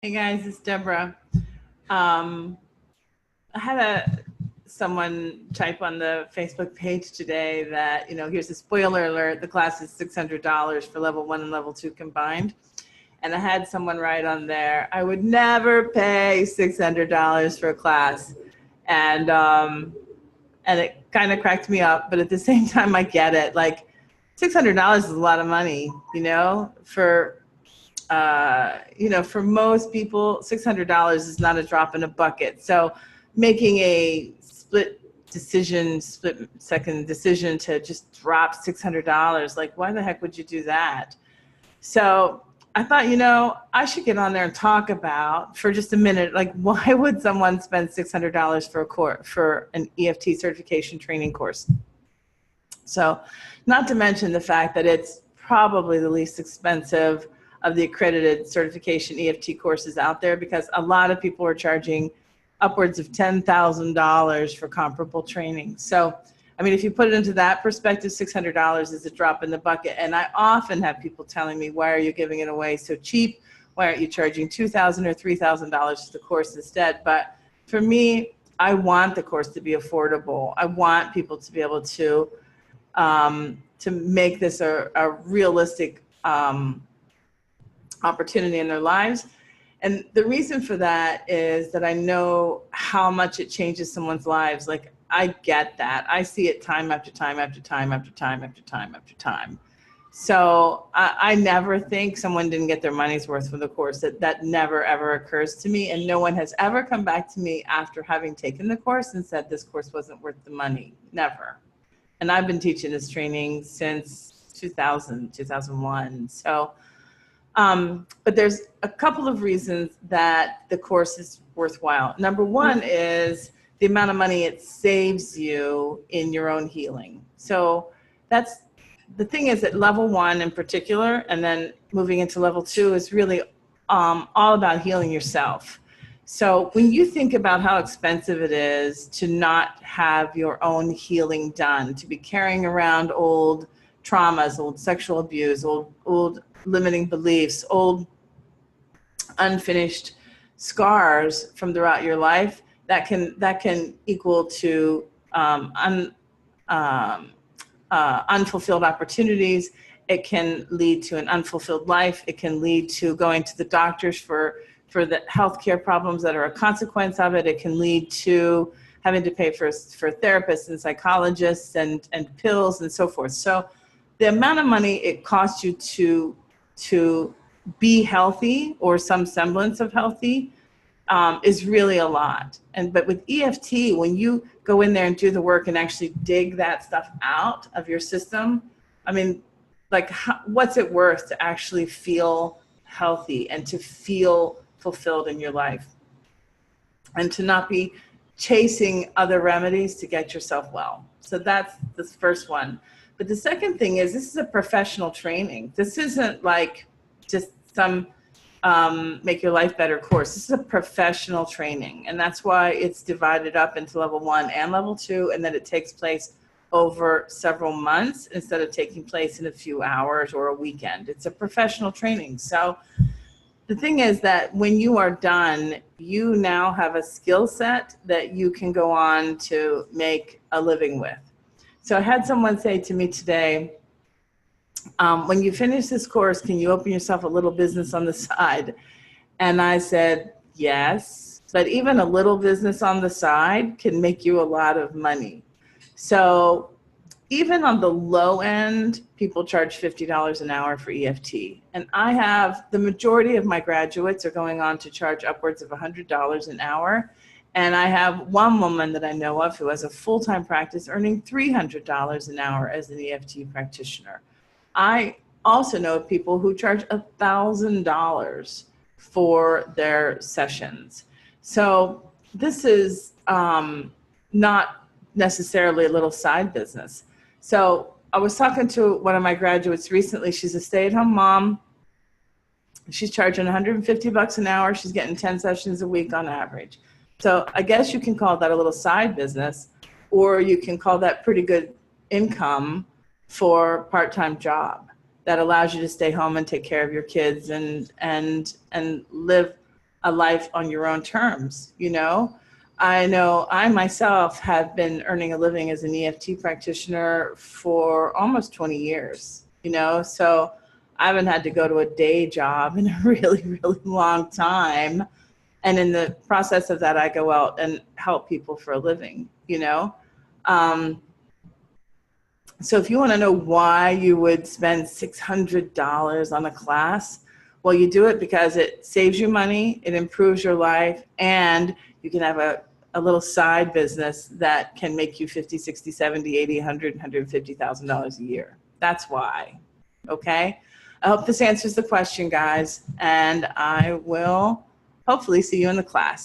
Hey guys, it's Deborah. I had someone type on the Facebook page today that, here's a spoiler alert, the class is $600 for level 1 and level 2 combined. And I had someone write on there, I would never pay $600 for a class. And it kind of cracked me up, but at the same time, I get it. Like, $600 is a lot of money, for most people, $600 is not a drop in a bucket. So making a split second decision to just drop $600, like, why the heck would you do that? So I thought, I should get on there and talk about for just a minute, like, why would someone spend $600 for an EFT certification training course? So not to mention the fact that it's probably the least expensive of the accredited certification EFT courses out there, because a lot of people are charging upwards of $10,000 for comparable training. So, I mean, if you put it into that perspective, $600 is a drop in the bucket. And I often have people telling me, why are you giving it away so cheap? Why aren't you charging $2,000 or $3,000 for the course instead? But for me, I want the course to be affordable. I want people to be able to make this a realistic opportunity in their lives. And the reason for that is that I know how much it changes someone's lives. Like, I get that. I see it time after time after time after time after time after time. So I never think someone didn't get their money's worth from the course. That never, ever occurs to me. And no one has ever come back to me after having taken the course and said this course wasn't worth the money. Never. And I've been teaching this training since 2001. So, but there's a couple of reasons that the course is worthwhile. Number one is the amount of money it saves you in your own healing. So that's the thing, is that level 1 in particular, and then moving into level 2 is really all about healing yourself. So when you think about how expensive it is to not have your own healing done, to be carrying around old traumas, old sexual abuse, old limiting beliefs, old unfinished scars from throughout your life, that can equal to unfulfilled opportunities. It can lead to an unfulfilled life. It can lead to going to the doctors for the healthcare problems that are a consequence of it. It can lead to having to pay for therapists and psychologists and pills and so forth. So the amount of money it costs you to be healthy, or some semblance of healthy, is really a lot. But with EFT, when you go in there and do the work and actually dig that stuff out of your system, I mean, like, what's it worth to actually feel healthy and to feel fulfilled in your life, and to not be chasing other remedies to get yourself well? So that's the first one. But the second thing is, this is a professional training. This isn't like just some make your life better course. This is a professional training, and that's why it's divided up into level 1 and level 2, and that it takes place over several months instead of taking place in a few hours or a weekend. It's a professional training. So the thing is that when you are done, you now have a skill set that you can go on to make a living with. So I had someone say to me today, when you finish this course, can you open yourself a little business on the side? And I said, yes, but even a little business on the side can make you a lot of money. So even on the low end, people charge $50 an hour for EFT. And I have, the majority of my graduates are going on to charge upwards of $100 an hour. And I have one woman that I know of who has a full-time practice earning $300 an hour as an EFT practitioner. I also know of people who charge $1,000 for their sessions. So this is not necessarily a little side business. So I was talking to one of my graduates recently. She's a stay-at-home mom. She's charging $150 an hour. She's getting 10 sessions a week on average. So I guess you can call that a little side business, or you can call that pretty good income for a part-time job that allows you to stay home and take care of your kids and live a life on your own terms, you know? I know I myself have been earning a living as an EFT practitioner for almost 20 years, you know? So I haven't had to go to a day job in a really, really long time. And in the process of that, I go out and help people for a living, you know? So if you want to know why you would spend $600 on a class, well, you do it because it saves you money, it improves your life, and you can have a little side business that can make you 50, 60, 70, 80, 100, $150,000 a year. That's why, okay? I hope this answers the question, guys, and I will hopefully see you in the class.